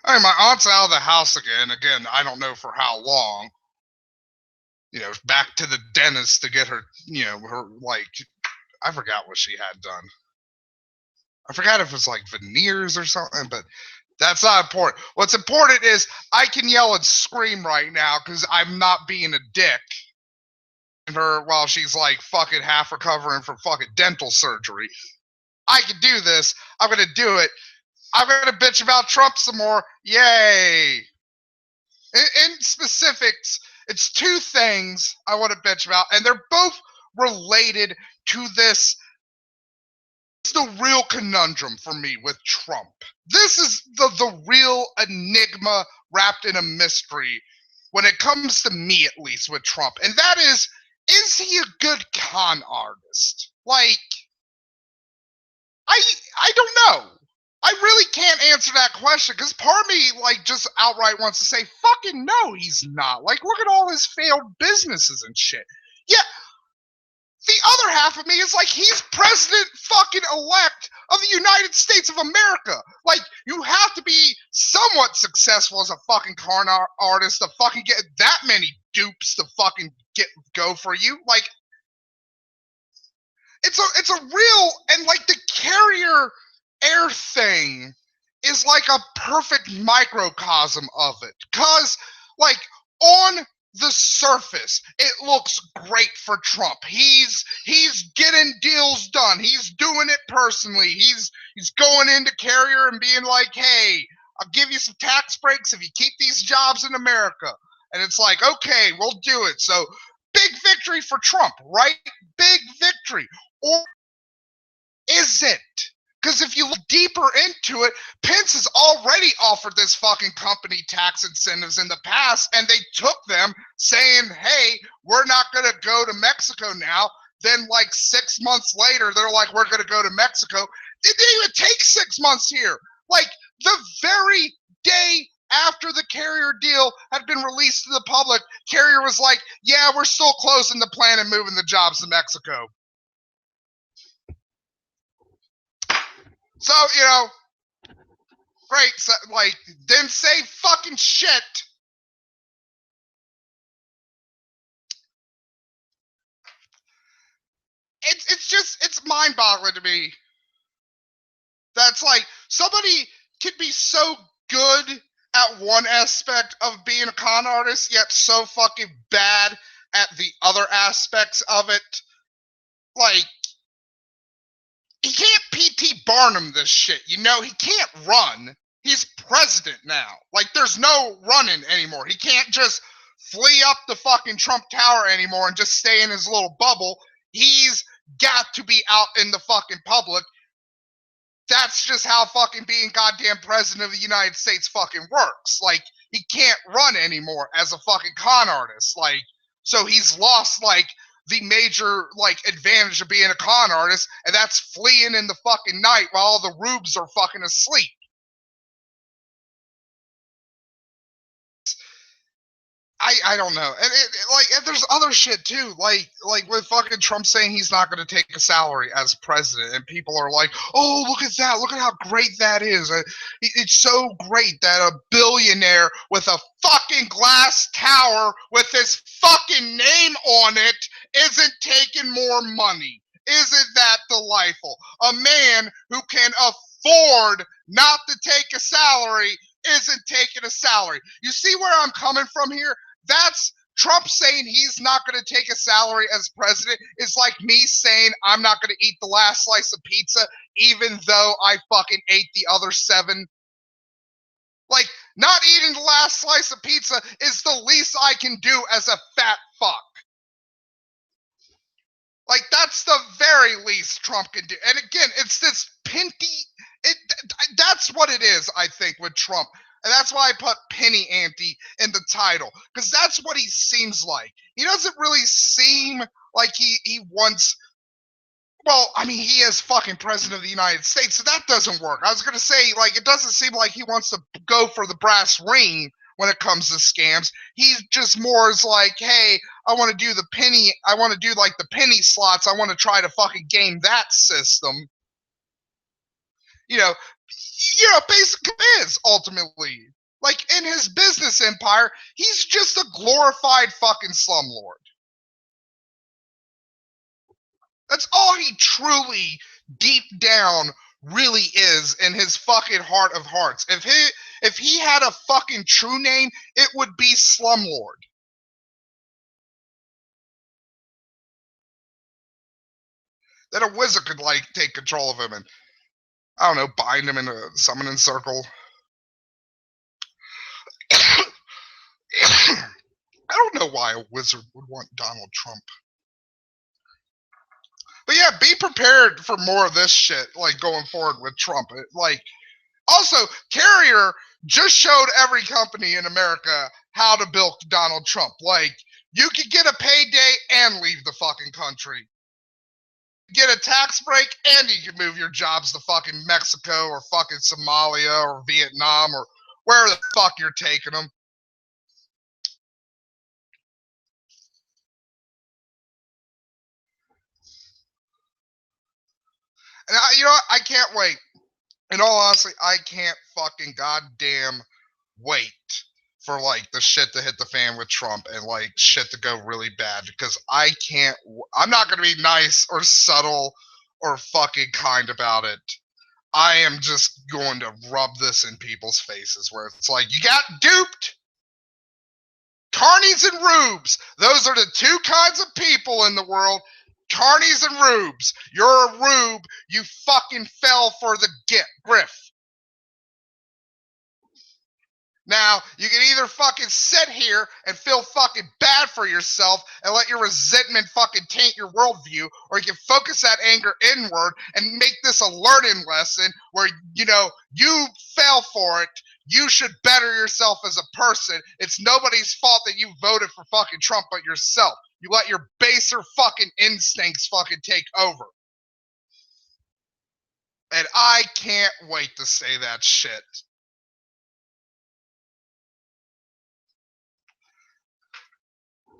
Hey, my aunt's out of the house again. Again, I don't know for how long. Back to the dentist to get her, her like I forgot what she had done. I forgot if it was like veneers or something, but that's not important. What's important is I can yell and scream right now because I'm not being a dick. And her while she's like fucking half recovering from fucking dental surgery. I can do this. I'm gonna do it. I'm gonna bitch about Trump some more. Yay! In specifics, it's two things I want to bitch about, and they're both related to this. It's the real conundrum for me with Trump. This is the real enigma wrapped in a mystery when it comes to me, at least, with Trump. And that is he a good con artist? Like, I don't know. I really can't answer that question because part of me like just outright wants to say fucking no, he's not. Like, look at all his failed businesses and shit. Yeah, the other half of me is like he's president fucking elect of the United States of America. Like, you have to be somewhat successful as a fucking con artist to fucking get that many dupes to fucking go for you. Like, it's a real, and like the carrier air thing is like a perfect microcosm of it. Cause like on the surface, it looks great for Trump. He's getting deals done. He's doing it personally. He's going into carrier and being like, hey, I'll give you some tax breaks if you keep these jobs in America. And it's like, okay, we'll do it. So big victory for Trump, right? Big victory. Or is it? Because if you look deeper into it, Pence has already offered this fucking company tax incentives in the past, and they took them saying, hey, we're not going to go to Mexico now. Then, like 6 months later, they're like, we're going to go to Mexico. It didn't even take 6 months here. Like, the very day after the carrier deal had been released to the public, carrier was like, yeah, we're still closing the plant and moving the jobs to Mexico. So, great. So, like, didn't say fucking shit. It's mind boggling to me. That's like somebody could be so good at one aspect of being a con artist, yet so fucking bad at the other aspects of it. Like, he can't PT Barnum this shit. He can't run. He's president now. Like, there's no running anymore. He can't just flee up the fucking Trump Tower anymore and just stay in his little bubble. He's got to be out in the fucking public. That's just how fucking being goddamn president of the United States fucking works. Like, he can't run anymore as a fucking con artist. Like, so he's lost like the major like advantage of being a con artist, and that's fleeing in the fucking night while all the rubes are fucking asleep. I don't know, and and there's other shit too, like with fucking Trump saying he's not going to take a salary as president, and people are like, oh, look at that, look at how great that is. It's so great that a billionaire with a fucking glass tower with his fucking name on it isn't taking more money. Isn't that delightful? A man who can afford not to take a salary isn't taking a salary. You see where I'm coming from here? That's Trump saying he's not going to take a salary as president is like me saying I'm not going to eat the last slice of pizza, even though I fucking ate the other 7. Like, not eating the last slice of pizza is the least I can do as a fat fuck. Like, that's the very least Trump can do. And again, it's this pinty. That's what it is, I think, with Trump. And that's why I put Pennyante in the title, because that's what he seems like. He doesn't really seem like he wants. Well, I mean, he is fucking president of the United States, so that doesn't work. I was gonna say, like, it doesn't seem like he wants to go for the brass ring when it comes to scams. He just more is like, hey, I want to do the penny. I want to do like the penny slots. I want to try to fucking game that system. You know, basically is ultimately. Like in his business empire, he's just a glorified fucking slumlord. That's all he truly, deep down, really is in his fucking heart of hearts. If he had a fucking true name, it would be Slumlord. That a wizard could like take control of him and I don't know, bind him in a summoning circle. I don't know why a wizard would want Donald Trump. But yeah, be prepared for more of this shit, like going forward with Trump. Like, also, Carrier just showed every company in America how to bilk Donald Trump. Like, you could get a payday and leave the fucking country. Get a tax break and you can move your jobs to fucking Mexico or fucking Somalia or Vietnam or where the fuck you're taking them. And I can't wait. In all honesty, I can't fucking goddamn wait for like the shit to hit the fan with Trump and like shit to go really bad because I'm not going to be nice or subtle or fucking kind about it. I am just going to rub this in people's faces where it's like, you got duped. Carnies and rubes. Those are the two kinds of people in the world. Carnies and rubes. You're a rube. You fucking fell for the grift. Now, you can either fucking sit here and feel fucking bad for yourself and let your resentment fucking taint your worldview, or you can focus that anger inward and make this a learning lesson where, you fell for it. You should better yourself as a person. It's nobody's fault that you voted for fucking Trump but yourself. You let your baser fucking instincts fucking take over. And I can't wait to say that shit.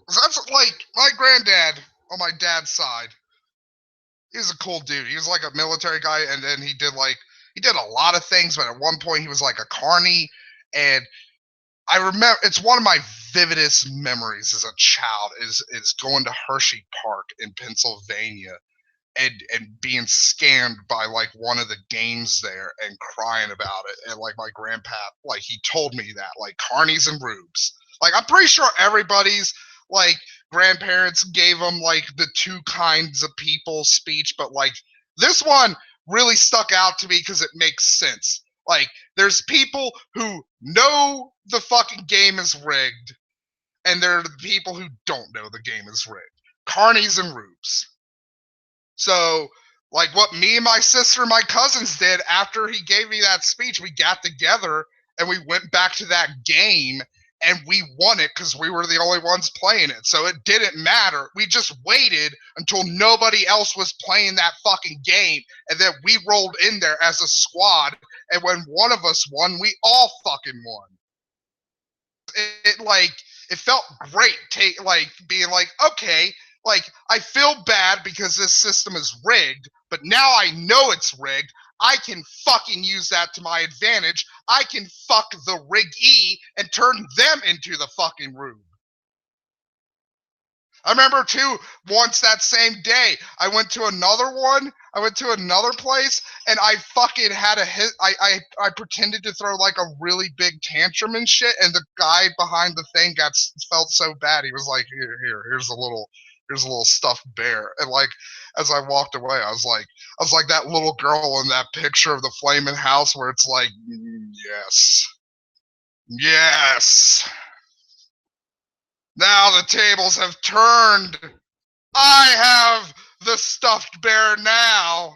That's like my granddad on my dad's side. He was a cool dude. He was like a military guy, and then he did a lot of things, but at one point he was like a carny. And I remember it's one of my vividest memories as a child is going to Hershey Park in Pennsylvania and being scammed by like one of the games there and crying about it. And like my grandpa, like he told me that, like carnies and rubes. Like I'm pretty sure everybody's like grandparents gave them like the two kinds of people speech, but like this one really stuck out to me because it makes sense. Like there's people who know the fucking game is rigged, and there are the people who don't know the game is rigged. Carnies and rubes. So, like what me and my sister and my cousins did after he gave me that speech, we got together and we went back to that game and we won it because we were the only ones playing it. So it didn't matter. We just waited until nobody else was playing that fucking game. And then we rolled in there as a squad. And when one of us won, we all fucking won. It felt great being like, okay, like I feel bad because this system is rigged, but now I know it's rigged. I can fucking use that to my advantage. I can fuck the riggee and turn them into the fucking rube. I remember too, once that same day, I went to another one. I went to another place and I fucking had a hit. I pretended to throw like a really big tantrum and shit. And the guy behind the thing felt so bad. He was like, here's a little stuffed bear. And like, as I walked away, I was like that little girl in that picture of the flaming house where it's like, yes, yes. Now the tables have turned. I have the stuffed bear now.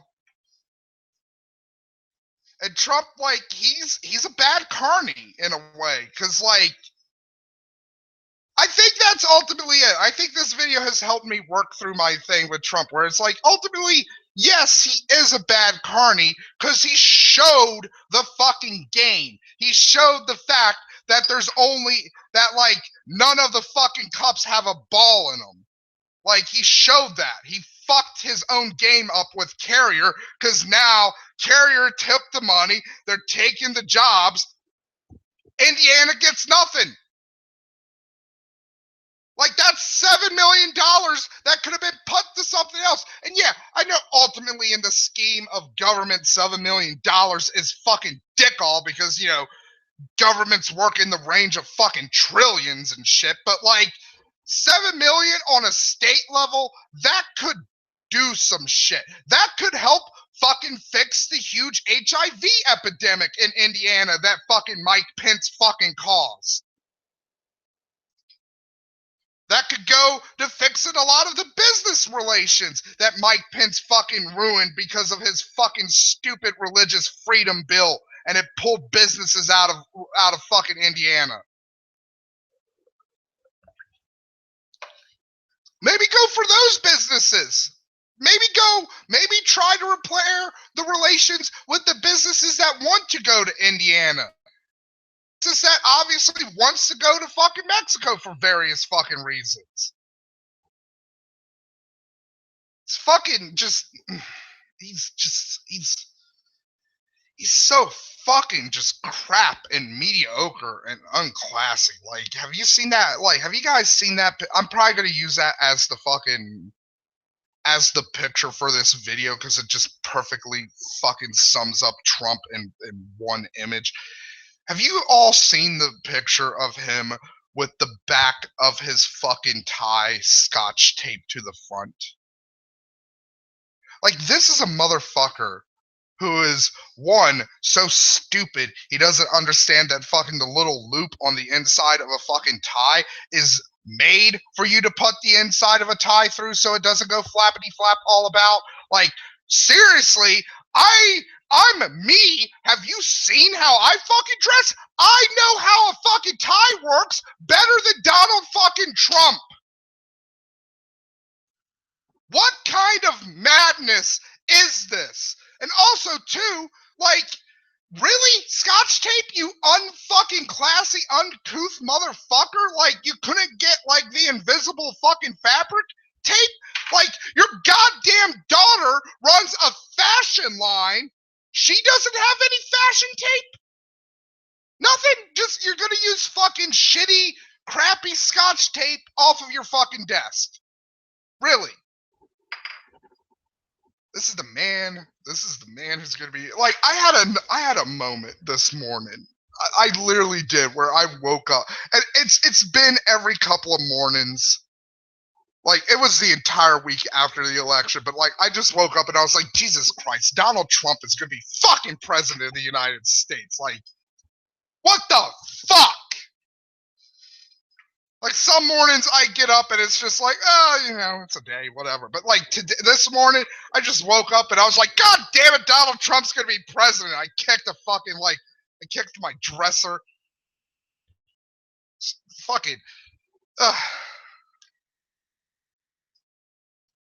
And Trump, like, he's a bad carny in a way, because like I think that's ultimately it. I think this video has helped me work through my thing with Trump, where it's like ultimately, yes, he is a bad carny because he showed the fucking game. He showed the fact that there's only that like none of the fucking cups have a ball in them. Like he showed that. He fucked his own game up with Carrier because now Carrier took the money. They're taking the jobs. Indiana gets nothing. Like, that's $7 million that could have been put to something else. And yeah, I know ultimately in the scheme of government, $7 million is fucking dick all because, you know, governments work in the range of fucking trillions and shit. But like, 7 million on a state level, that could do some shit. That could help fucking fix the huge HIV epidemic in Indiana that fucking Mike Pence fucking caused. That could go to fixing a lot of the business relations that Mike Pence fucking ruined because of his fucking stupid religious freedom bill, and it pulled businesses out of fucking Indiana. Maybe go for those businesses. Maybe try to repair the relations with the businesses that want to go to Indiana. That obviously wants to go to fucking Mexico for various fucking reasons. It's fucking just, he's so fucking just crap and mediocre and unclassy. Like, have you seen that? Like, have you guys seen that? I'm probably gonna use that as the picture for this video because it just perfectly fucking sums up Trump in one image. Have you all seen the picture of him with the back of his fucking tie scotch taped to the front? Like, this is a motherfucker who is, one, so stupid he doesn't understand that fucking the little loop on the inside of a fucking tie is made for you to put the inside of a tie through so it doesn't go flappity flap all about. Like, seriously, I'm me. Have you seen how I fucking dress? I know how a fucking tie works better than Donald fucking Trump. What kind of madness is this? And also, too, like, really? Scotch tape, you unfucking classy, uncouth motherfucker? Like, you couldn't get, like, the invisible fucking fabric tape? Like, your goddamn daughter runs a fashion line. She doesn't have any fashion tape? Nothing? Just, you're gonna use fucking shitty, crappy Scotch tape off of your fucking desk. Really? This is the man who's gonna be like. I had a moment this morning. I literally did, where I woke up, and it's been every couple of mornings. Like, it was the entire week after the election, but like, I just woke up and I was like, Jesus Christ, Donald Trump is gonna be fucking president of the United States. Like, what the fuck? Like, some mornings I get up and it's just like, oh, you know, it's a day, whatever. But like today, this morning, I just woke up and I was like, God damn it, Donald Trump's gonna be president. I kicked my dresser. Fucking,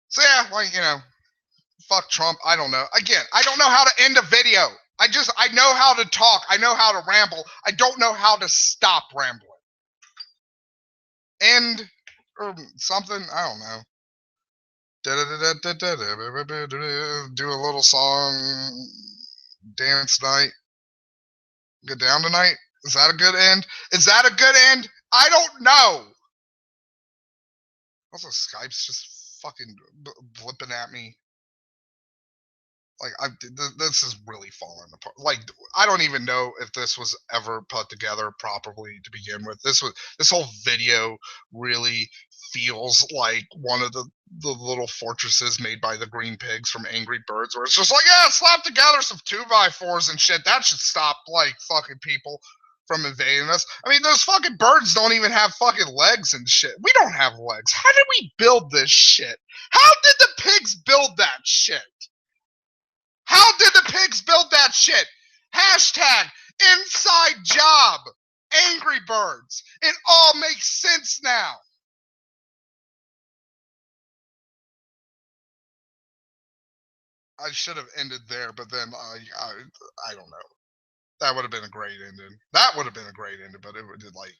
so yeah, like, you know, fuck Trump. I don't know. Again, I don't know how to end a video. I know how to talk. I know how to ramble. I don't know how to stop rambling. End or something. I don't know. Do a little song. Dance night. Get down tonight. Is that a good end? Is that a good end? I don't know. Also, Skype's just fucking blipping at me. Like, this is really falling apart. Like, I don't even know if this was ever put together properly to begin with. This whole video really feels like one of the little fortresses made by the green pigs from Angry Birds, where it's just like, yeah, slap together some 2x4s and shit. That should stop, like, fucking people from invading us. I mean, those fucking birds don't even have fucking legs and shit. We don't have legs. How did we build this shit? How did the pigs build that shit? How did the pigs build that shit? Hashtag inside job. Angry Birds. It all makes sense now. I should have ended there, but then I don't know. That would have been a great ending. That would have been a great ending, but it would, like,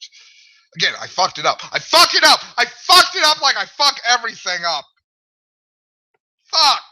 again, I fucked it up. I fucked it up. I fucked it up like I fuck everything up. Fuck.